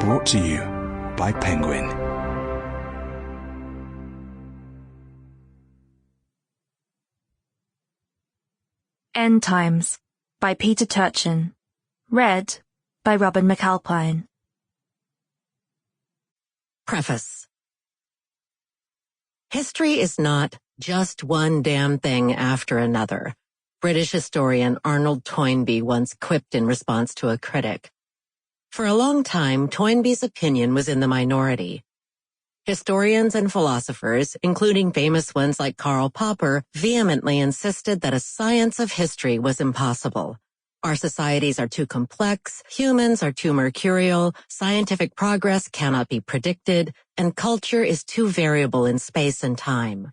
Brought to you by Penguin. End Times by Peter Turchin. Read by Mcalpine. Preface. History is not just one damn thing after another, British historian Arnold Toynbee once quipped in response to a critic. For a long time, Toynbee's opinion was in the minority. Historians and philosophers, including famous ones like Karl Popper, vehemently insisted that a science of history was impossible. Our societies are too complex, humans are too mercurial, scientific progress cannot be predicted, and culture is too variable in space and time.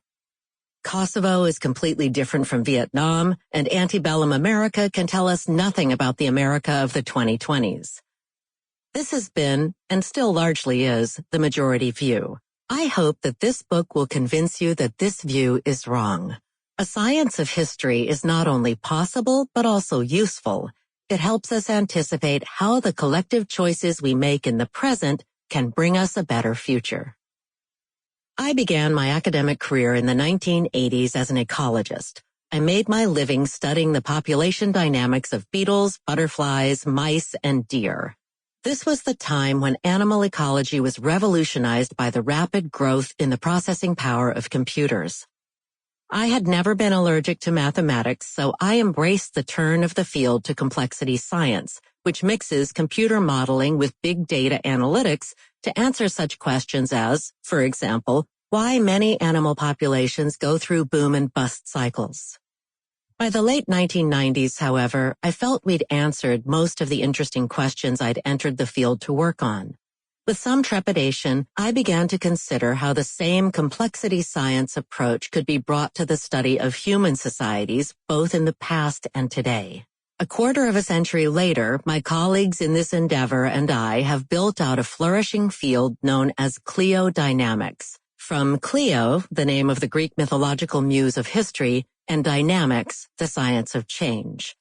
Kosovo is completely different from Vietnam, and antebellum America can tell us nothing about the America of the 2020s. This has been, and still largely is, the majority view. I hope that this book will convince you that this view is wrong. A science of history is not only possible, but also useful. It helps us anticipate how the collective choices we make in the present can bring us a better future. I began my academic career in the 1980s as an ecologist. I made my living studying the population dynamics of beetles, butterflies, mice, and deer. This was the time when animal ecology was revolutionized by the rapid growth in the processing power of computers. I had never been allergic to mathematics, so I embraced the turn of the field to complexity science, which mixes computer modeling with big data analytics to answer such questions as, for example, why many animal populations go through boom and bust cycles. By the late 1990s, however, I felt we'd answered most of the interesting questions I'd entered the field to work on. With some trepidation, I began to consider how the same complexity science approach could be brought to the study of human societies, both in the past and today. A quarter of a century later, my colleagues in this endeavor and I have built out a flourishing field known as cliodynamics. From Clio, the name of the Greek mythological muse of history, and dynamics, the science of change.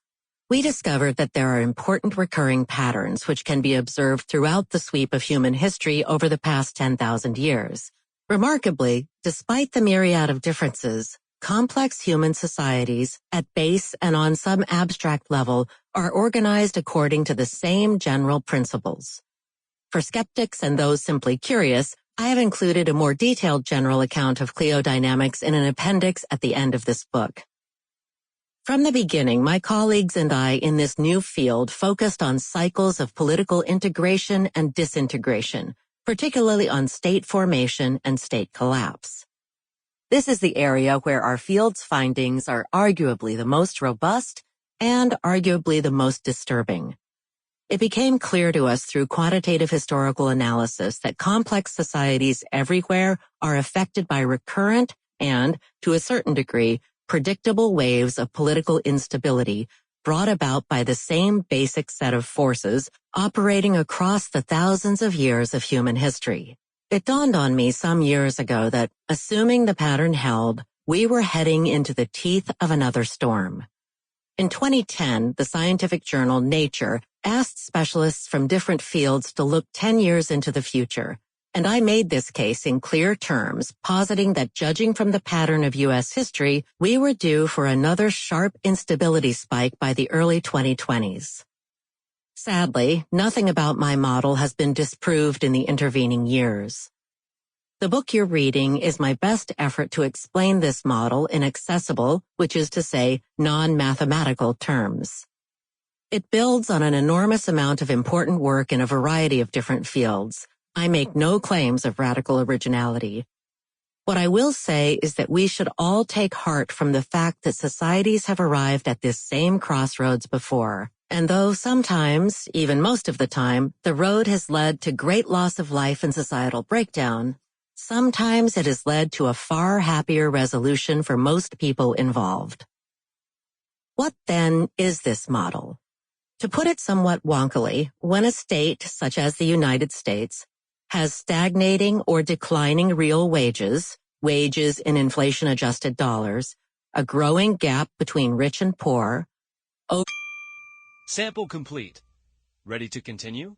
We discovered that there are important recurring patterns which can be observed throughout the sweep of human history over the past 10,000 years. Remarkably, despite the myriad of differences, complex human societies, at base and on some abstract level, are organized according to the same general principles. For skeptics and those simply curious, I have included a more detailed general account of cliodynamics in an appendix at the end of this book. From the beginning, my colleagues and I in this new field focused on cycles of political integration and disintegration, particularly on state formation and state collapse. This is the area where our field's findings are arguably the most robust and arguably the most disturbing. It became clear to us through quantitative historical analysis that complex societies everywhere are affected by recurrent and, to a certain degree, predictable waves of political instability brought about by the same basic set of forces operating across the thousands of years of human history. It dawned on me some years ago that, assuming the pattern held, we were heading into the teeth of another storm. In 2010, the scientific journal Nature asked specialists from different fields to look 10 years into the future, and I made this case in clear terms, positing that judging from the pattern of U.S. history, we were due for another sharp instability spike by the early 2020s. Sadly, nothing about my model has been disproved in the intervening years. The book you're reading is my best effort to explain this model in accessible, which is to say, non-mathematical terms. It builds on an enormous amount of important work in a variety of different fields. I make no claims of radical originality. What I will say is that we should all take heart from the fact that societies have arrived at this same crossroads before. And though sometimes, even most of the time, the road has led to great loss of life and societal breakdown, sometimes it has led to a far happier resolution for most people involved. What then is this model? To put it somewhat wonkily, when a state, such as the United States, has stagnating or declining real wages, wages in inflation-adjusted dollars, a growing gap between rich and poor. Sample complete. Ready to continue?